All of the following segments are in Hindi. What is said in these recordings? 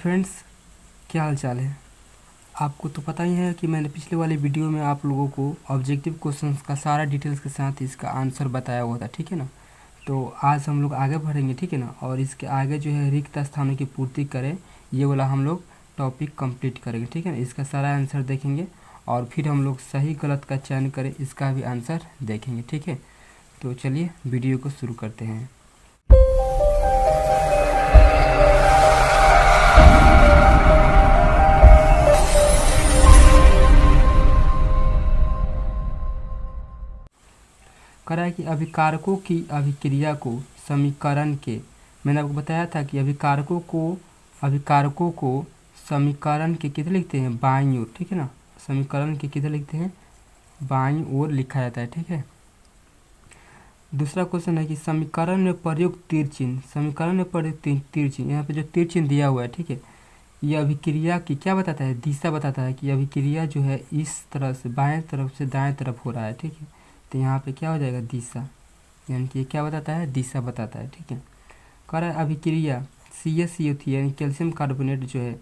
फ्रेंड्स, क्या हाल चाल है। आपको तो पता ही है कि मैंने पिछले वाले वीडियो में आप लोगों को ऑब्जेक्टिव क्वेश्चंस का सारा डिटेल्स के साथ इसका आंसर बताया हुआ था, ठीक है ना। तो आज हम लोग आगे बढ़ेंगे, ठीक है ना, और इसके आगे जो है रिक्त स्थानों की पूर्ति करें, ये वाला हम लोग टॉपिक कंप्लीट करेंगे, ठीक है ना। इसका सारा आंसर देखेंगे और फिर हम लोग सही गलत का चयन करें, इसका भी आंसर देखेंगे, ठीक है। तो चलिए वीडियो को शुरू करते हैं। करा है कि अभिकारकों की अभिक्रिया को समीकरण के, मैंने आपको बताया था कि अभिकारकों को समीकरण के कितने लिखते हैं, बाईं ओर, ठीक है ना। समीकरण के कितने लिखते हैं, बाईं ओर लिखा जाता है, ठीक है। दूसरा क्वेश्चन है कि समीकरण में प्रयुक्त तीर चिन्ह, समीकरण में प्रयुक्त तीर चिन्ह, यहाँ पे जो तीर चिन्ह दिया हुआ है, ठीक है, ये अभिक्रिया की क्या बताता है, दिशा बताता है कि अभिक्रिया जो है इस तरह से बाएं तरफ से दाएं तरफ हो रहा है, ठीक है। तो यहाँ पे क्या हो जाएगा, दिशा, यानी कि ये क्या बताता है, दिशा बताता है, ठीक है। कह रहा है अभिक्रिया CaCO3 यानी कैल्शियम कार्बोनेट जो है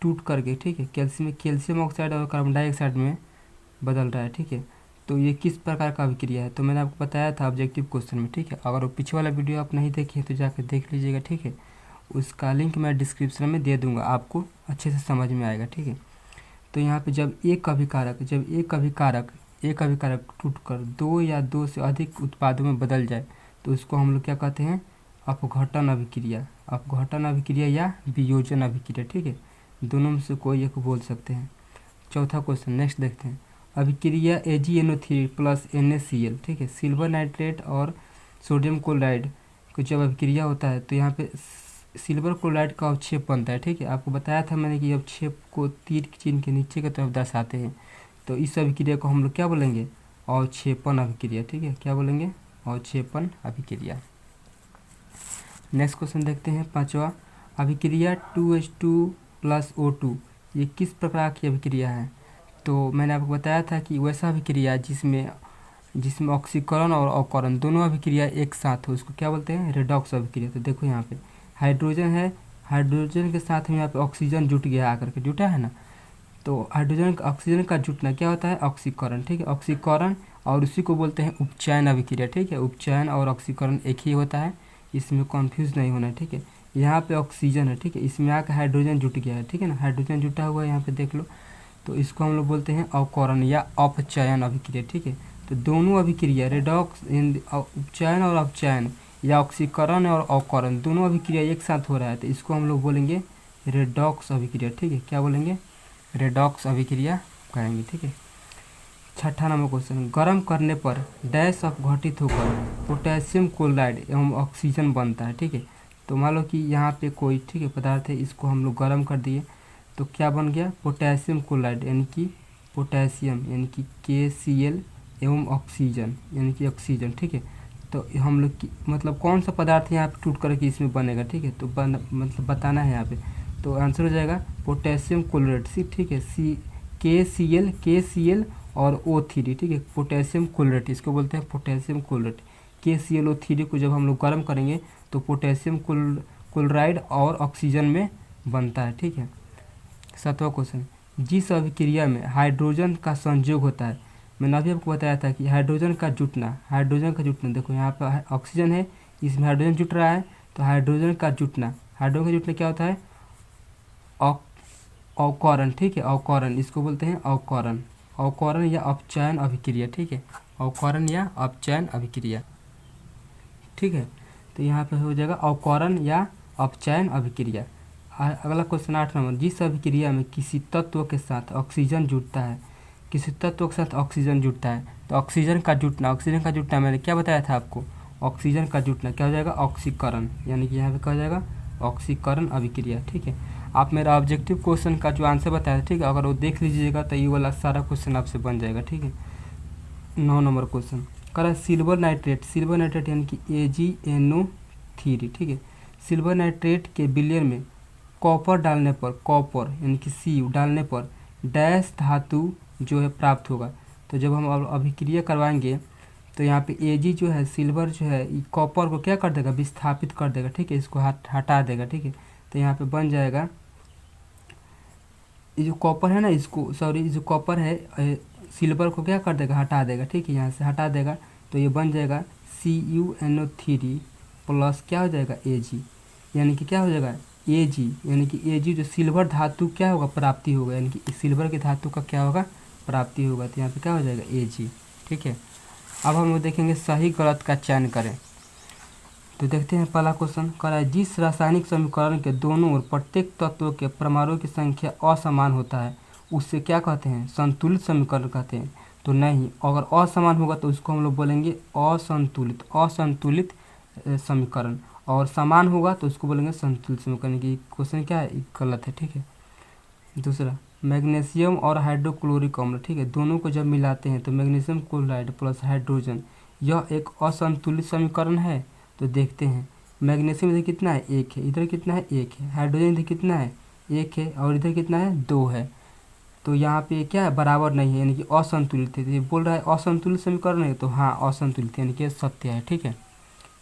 टूट करके, ठीक है, कैल्शियम ऑक्साइड और कार्बन डाइऑक्साइड में बदल रहा है, ठीक है। तो ये किस प्रकार का अभिक्रिया है, तो मैंने आपको बताया था ऑब्जेक्टिव क्वेश्चन में, ठीक है। अगर वो पीछे वाला वीडियो आप नहीं देखे तो जाकर देख लीजिएगा, ठीक है। उसका लिंक मैं डिस्क्रिप्शन में दे दूँगा, आपको अच्छे से समझ में आएगा, ठीक है। तो यहाँ पे जब एक अभिकारक टूटकर दो या दो से अधिक उत्पादों में बदल जाए तो उसको हम लोग क्या कहते हैं, अपघटन अभिक्रिया या वियोजन अभिक्रिया, ठीक है। दोनों में से कोई एक बोल सकते हैं। चौथा क्वेश्चन नेक्स्ट देखते हैं। अभिक्रिया AgNO3 प्लस NaCl, ठीक है, सिल्वर नाइट्रेट और सोडियम क्लोराइड को जब अभिक्रिया होता है तो यहाँ पे सिल्वर क्लोराइड का अवक्षेप बनता है, ठीक है। आपको बताया था मैंने कि अवक्षेप को तीर चिन्ह के नीचे की तरफ दर्शाते हैं। तो इस अभिक्रिया को हम लोग क्या बोलेंगे, अवक्षेपण अभिक्रिया, ठीक है। क्या बोलेंगे, अवक्षेपण अभिक्रिया। नेक्स्ट क्वेश्चन देखते हैं, पांचवा। अभिक्रिया 2H2 प्लस O2 ये किस प्रकार की अभिक्रिया है। तो मैंने आपको बताया था कि वैसा अभिक्रिया जिसमें ऑक्सीकरण और अवकरण दोनों अभिक्रिया एक साथ हो, उसको क्या बोलते हैं, रेडॉक्स अभिक्रिया। तो देखो यहाँ पे हाइड्रोजन है, हाइड्रोजन के साथ में यहाँ पे ऑक्सीजन जुट गया, आकर के जुटा है ना। तो हाइड्रोजन ऑक्सीजन का जुटना क्या होता है, ऑक्सीकरण, ठीक है, ऑक्सीकरण, और उसी को बोलते हैं उपचयन अभिक्रिया, ठीक है। उपचयन और ऑक्सीकरण एक ही होता है, इसमें कन्फ्यूज नहीं होना है, ठीक है। यहाँ पे ऑक्सीजन है, ठीक है, इसमें आकर हाइड्रोजन जुट गया है, ठीक है ना, हाइड्रोजन जुटा हुआ है यहाँ पे देख लो। तो इसको हम लोग बोलते हैं अवकरण या अपचयन अभिक्रिया, ठीक है। तो दोनों अभिक्रिया रेडॉक्स उपचयन और अपचयन या ऑक्सीकरण और अवकरण दोनों अभिक्रिया एक साथ हो रहा है, तो इसको हम लोग बोलेंगे रेडॉक्स अभिक्रिया, ठीक है। क्या बोलेंगे, रेडॉक्स अभिक्रिया कहेंगे, ठीक है। छठा नंबर क्वेश्चन। गर्म करने पर डैश अपघटित होकर पोटेशियम क्लोराइड एवं ऑक्सीजन बनता है, ठीक है। तो मान लो कि यहाँ पे कोई, ठीक है, पदार्थ है, इसको हम लोग गर्म कर दिए तो क्या बन गया, पोटेशियम क्लोराइड यानी कि पोटेशियम यानी कि KCl एवं ऑक्सीजन यानी कि ऑक्सीजन, ठीक है। तो हम लोग की मतलब कौन सा पदार्थ यहाँ पे टूट करके इसमें बनेगा, ठीक है। तो मतलब बताना है यहाँ पे, तो आंसर हो जाएगा पोटेशियम क्लोराइड, ठीक है, KCl और O3, ठीक है, पोटेशियम क्लोराइड, इसको बोलते हैं पोटेशियम क्लोराइड। KClO3 को जब हम लोग गर्म करेंगे तो पोटेशियम क्लोराइड और ऑक्सीजन में बनता है, ठीक है। सातवां क्वेश्चन। जिस अभिक्रिया में हाइड्रोजन का संयोग होता है, मैंने अभी आपको बताया था कि हाइड्रोजन का जुटना, देखो यहाँ पर ऑक्सीजन है, इसमें हाइड्रोजन जुट रहा है, तो हाइड्रोजन का जुटना क्या होता है, अवकरण, ठीक है, अवकरण, इसको बोलते हैं अवकरण या अपचयन अभिक्रिया, ठीक है, अवकरण या अपचयन अभिक्रिया, ठीक है। तो यहाँ पे हो जाएगा अवकरण या अपचयन अभिक्रिया। अगला क्वेश्चन 8 नंबर। जिस अभिक्रिया में किसी तत्व के साथ ऑक्सीजन जुटता है, तो ऑक्सीजन का जुटना मैंने क्या बताया था आपको, ऑक्सीजन का जुटना क्या हो जाएगा, ऑक्सीकरण, यानी कि यहाँ पे क्या हो जाएगा, ऑक्सीकरण अभिक्रिया, ठीक है। आप मेरा ऑब्जेक्टिव क्वेश्चन का जो आंसर बताया, ठीक है, अगर वो देख लीजिएगा तो ये वाला सारा क्वेश्चन आपसे बन जाएगा, ठीक है। 9 नंबर क्वेश्चन। करा सिल्वर नाइट्रेट यानी कि AgNO3, ठीक है, सिल्वर नाइट्रेट के विलयन में कॉपर डालने पर, कॉपर यानी कि Cu डालने पर डैश धातु जो है प्राप्त होगा। तो जब हम अभिक्रिया करवाएंगे तो यहाँ पे Ag जो है, सिल्वर जो है, कॉपर को क्या कर देगा, विस्थापित कर देगा, ठीक है, इसको हटा देगा, ठीक है। तो यहाँ पे बन जाएगा ये जो कॉपर है ना, इसको सॉरी जो कॉपर है सिल्वर को क्या कर देगा, हटा देगा। ठीक है, यहाँ से हटा देगा तो ये बन जाएगा CuNO3 प्लस क्या हो जाएगा Ag, यानी कि क्या हो जाएगा Ag, यानी कि Ag जो सिल्वर धातु क्या होगा, प्राप्ति होगा, यानी कि सिल्वर की धातु का क्या होगा, प्राप्ति होगा। तो यहाँ पे क्या हो जाएगा Ag। ठीक है, अब हम लोग देखेंगे सही गलत का चयन करें। तो देखते हैं पहला क्वेश्चन कह रहा है जिस रासायनिक समीकरण के दोनों ओर प्रत्येक तत्व के परमाणुओं की संख्या असमान होता है उससे क्या कहते हैं, संतुलित समीकरण कहते हैं। तो नहीं, अगर असमान होगा तो उसको हम लोग बोलेंगे असंतुलित, असंतुलित समीकरण, और समान होगा तो उसको बोलेंगे संतुलित समीकरण। की क्वेश्चन क्या है, गलत है। ठीक है, दूसरा मैग्नीशियम और हाइड्रोक्लोरिक अम्ल, ठीक है, दोनों को जब मिलाते हैं तो मैग्नीशियम क्लोराइड प्लस हाइड्रोजन, यह एक असंतुलित समीकरण है। तो देखते हैं मैग्नीशियम इधर कितना है, 1 है, इधर कितना है, 1 है, हाइड्रोजन इधर कितना है, 1 है, और इधर कितना है, 2 है। तो यहाँ पे क्या है, बराबर नहीं है, यानी कि असंतुलित है। तो ये बोल रहा है असंतुलित समीकरण है, तो हाँ असंतुलित यानी कि सत्य है। ठीक है,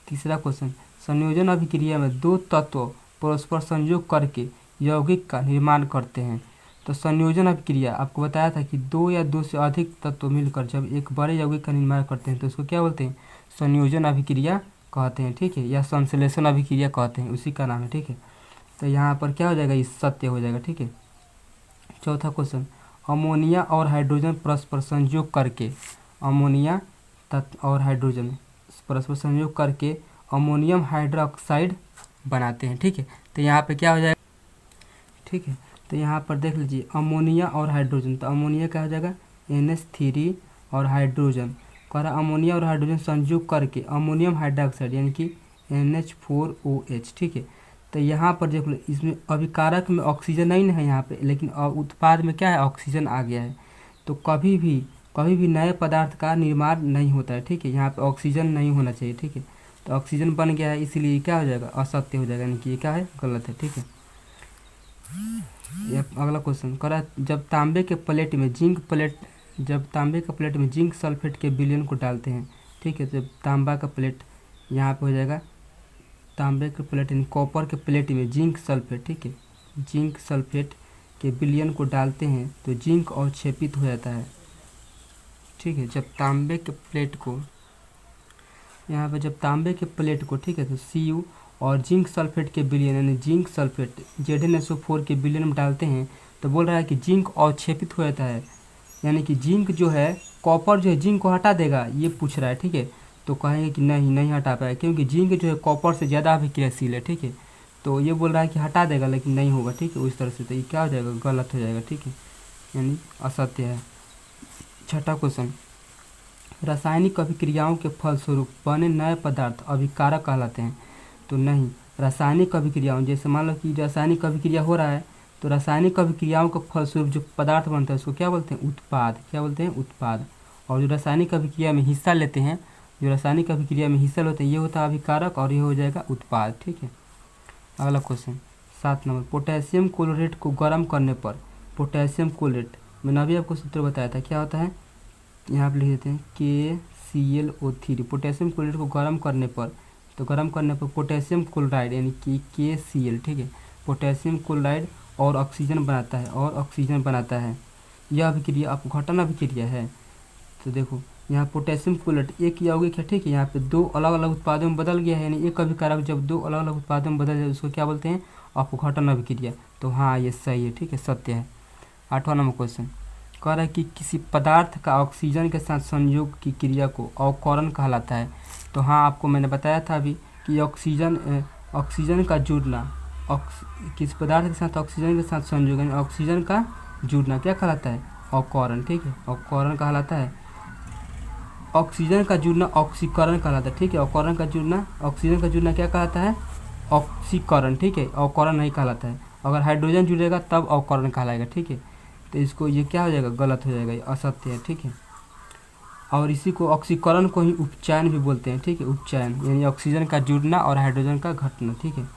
तीसरा क्वेश्चन संयोजन अभिक्रिया में दो तत्व परस्पर संयोग करके यौगिक का निर्माण करते हैं। तो संयोजन अभिक्रिया आपको बताया था कि 2 या 2 से अधिक तत्व मिलकर जब एक बड़े यौगिक का निर्माण करते हैं तो उसको क्या बोलते हैं, संयोजन अभिक्रिया कहते हैं। ठीक है, या संश्लेषण अभिक्रिया कहते हैं, उसी का नाम है। ठीक है, तो यहाँ पर क्या हो जाएगा, ये सत्य हो जाएगा। ठीक है, चौथा क्वेश्चन अमोनिया और हाइड्रोजन परस्पर संयोग करके, अमोनिया और हाइड्रोजन परस्पर संयोग करके अमोनियम हाइड्रोक्साइड बनाते हैं। ठीक है, तो यहाँ पे क्या हो जाएगा, ठीक है, तो यहाँ पर देख लीजिए अमोनिया और हाइड्रोजन, तो अमोनिया क्या हो जाएगा NH3 और हाइड्रोजन कह रहा अमोनिया और हाइड्रोजन संयोग करके अमोनियम हाइड्रोक्साइड यानी कि NH4OH। ठीक है, तो यहाँ पर देख लो इसमें अभिकारक में ऑक्सीजन नहीं है यहाँ पे, लेकिन उत्पाद में क्या है, ऑक्सीजन आ गया है। तो कभी भी नए पदार्थ का निर्माण नहीं होता है। ठीक है, यहाँ पे ऑक्सीजन नहीं होना चाहिए। ठीक है, तो ऑक्सीजन बन गया है, इसीलिए क्या हो जाएगा, असत्य हो जाएगा, यानी कि ये क्या है, गलत है। ठीक है, ये अगला क्वेश्चन कह रहा है जब तांबे के प्लेट में जिंक सल्फेट के विलयन को डालते हैं। ठीक है, जब तांबा का प्लेट यहाँ पे हो जाएगा, तांबे के प्लेट यानी कॉपर के प्लेट में जिंक सल्फेट, ठीक है, जिंक सल्फेट के विलयन को डालते हैं तो जिंक अवक्षेपित हो जाता है। ठीक है, जब तांबे के प्लेट को यहाँ पे जब तांबे के प्लेट को, ठीक है, तो Cu और जिंक सल्फेट के विलयन यानी जिंक सल्फेट ZnSO4 के विलयन में डालते हैं तो बोल रहा है कि जिंक अवक्षेपित हो जाता है, यानी कि जिंक जो है, कॉपर जो है जिंक को हटा देगा, ये पूछ रहा है। ठीक है, तो कहेंगे कि नहीं हटा पाएगा क्योंकि जिंक जो है कॉपर से ज़्यादा अभिक्रियाशील है। ठीक है, तो ये बोल रहा है कि हटा देगा लेकिन नहीं होगा। ठीक है, उस तरह से, तो ये क्या हो जाएगा, गलत हो जाएगा। ठीक है, यानी असत्य है। छठा क्वेश्चन रासायनिक अभिक्रियाओं के फलस्वरूप बने नए पदार्थ अभिकारक कहलाते हैं। तो नहीं, रासायनिक अभिक्रियाओं, जैसे मान लो कि रासायनिक अभिक्रिया हो रहा है तो रासायनिक अभिक्रियाओं के फलस्वरूप जो पदार्थ बनता है उसको क्या बोलते हैं, उत्पाद। क्या बोलते हैं, उत्पाद। और जो रासायनिक अभिक्रिया में हिस्सा लेते हैं, जो रासायनिक अभिक्रिया में हिस्सा लेते हैं, ये होता है अभिकारक और ये हो जाएगा उत्पाद। ठीक है, अगला क्वेश्चन 7 नंबर पोटेशियम क्लोरेट को गर्म करने पर, पोटेशियम क्लोरेट मैंने अभी आपको सूत्र बताया था, क्या होता है, यहाँ पर लिख देते हैं KClO3। पोटेशियम क्लोराइड को गर्म करने पर, तो गर्म करने पर पोटेशियम क्लोराइड यानी कि KCl, ठीक है, पोटेशियम क्लोराइड और ऑक्सीजन बनाता है। यह अभिक्रिया अपघटन अभिक्रिया है। तो देखो यहाँ पोटेशियम क्लोराइड एक यौगिक है। ठीक है, यहाँ पे 2 अलग अलग उत्पादों में बदल गया है, यानी एक अभिकारक जब 2 अलग अलग उत्पादों में बदल जाए उसको क्या बोलते हैं, अपघटन अभिक्रिया। तो हाँ ये सही है। ठीक है, सत्य है। 8वां नंबर क्वेश्चन कह रहा है कि किसी पदार्थ का ऑक्सीजन के साथ संयोग की क्रिया को अवकरण कहलाता है। तो हाँ, आपको मैंने बताया था अभी कि ऑक्सीजन का जुड़ना, किसी पदार्थ के साथ ऑक्सीजन के साथ संयोग यानी ऑक्सीजन का जुड़ना क्या कहलाता है, अवकरण। ठीक है, अवकरण कहलाता है। ऑक्सीजन का जुड़ना ऑक्सीकरण कहलाता है। ठीक है, अवकरण का जुड़ना, ऑक्सीजन का जुड़ना क्या कहलाता है, ऑक्सीकरण। ठीक है, अवकरण नहीं कहलाता है। अगर हाइड्रोजन जुड़ेगा तब अवकरण कहलाएगा। ठीक है, तो इसको ये क्या हो जाएगा, गलत हो जाएगा, ये असत्य है। ठीक है, और इसी को ऑक्सीकरण को ही उपचयन भी बोलते हैं। ठीक है, उपचयन यानी ऑक्सीजन का जुड़ना और हाइड्रोजन का घटना। ठीक है,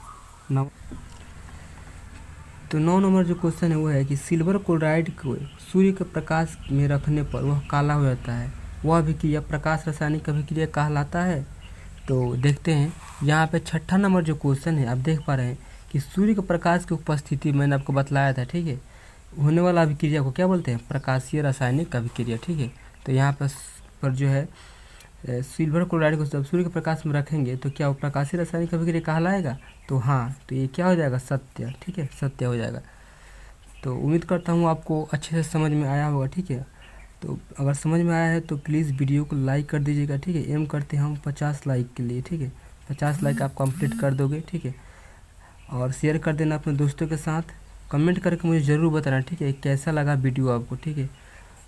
9 नंबर जो क्वेश्चन है वो है कि सिल्वर क्लोराइड को सूर्य के प्रकाश में रखने पर वह काला हो जाता है, वह अभिक्रिया प्रकाश रासायनिक अभिक्रिया कहलाता है। तो देखते हैं यहाँ पे 6ठा नंबर जो क्वेश्चन है, आप देख पा रहे हैं कि सूर्य के प्रकाश की उपस्थिति मैंने आपको बतलाया था। ठीक है, होने वाला अभिक्रिया को क्या बोलते हैं? प्रकाशीय रासायनिक अभिक्रिया, ठीक है। तो यहाँ पर जो है सिल्वर क्लोराइड को जब सूर्य के प्रकाश में रखेंगे तो क्या वो प्रकाशीय रासायनिक अभिक्रिया कहलाएगा? तो हाँ, तो ये क्या हो जाएगा? सत्य, ठीक है, सत्य हो जाएगा। तो उम्मीद करता हूँ आपको अच्छे से समझ में आया होगा, ठीक है। तो अगर समझ में आया है तो प्लीज़ वीडियो को लाइक कर दीजिएगा, ठीक है। एम करते हैं हम 50 लाइक के लिए, ठीक है। 50 लाइक आप कंप्लीट कर दोगे, ठीक है। और शेयर कर देना अपने दोस्तों के साथ। कमेंट करके मुझे ज़रूर बताना, ठीक है, कैसा लगा वीडियो आपको, ठीक है।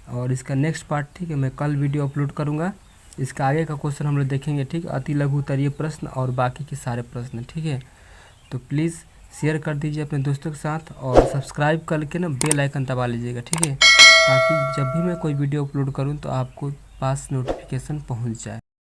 और इसका नेक्स्ट पार्ट, ठीक है, मैं कल वीडियो अपलोड करूँगा। इसका आगे का क्वेश्चन हम लोग देखेंगे, ठीक है, अति लघु उत्तरीय प्रश्न और बाकी के सारे प्रश्न, ठीक है। तो प्लीज़ शेयर कर दीजिए अपने दोस्तों के साथ और सब्सक्राइब करके ना बेल आइकन दबा लीजिएगा, ठीक है, ताकि जब भी मैं कोई वीडियो अपलोड करूँ तो आपको पास नोटिफिकेशन पहुँच जाए।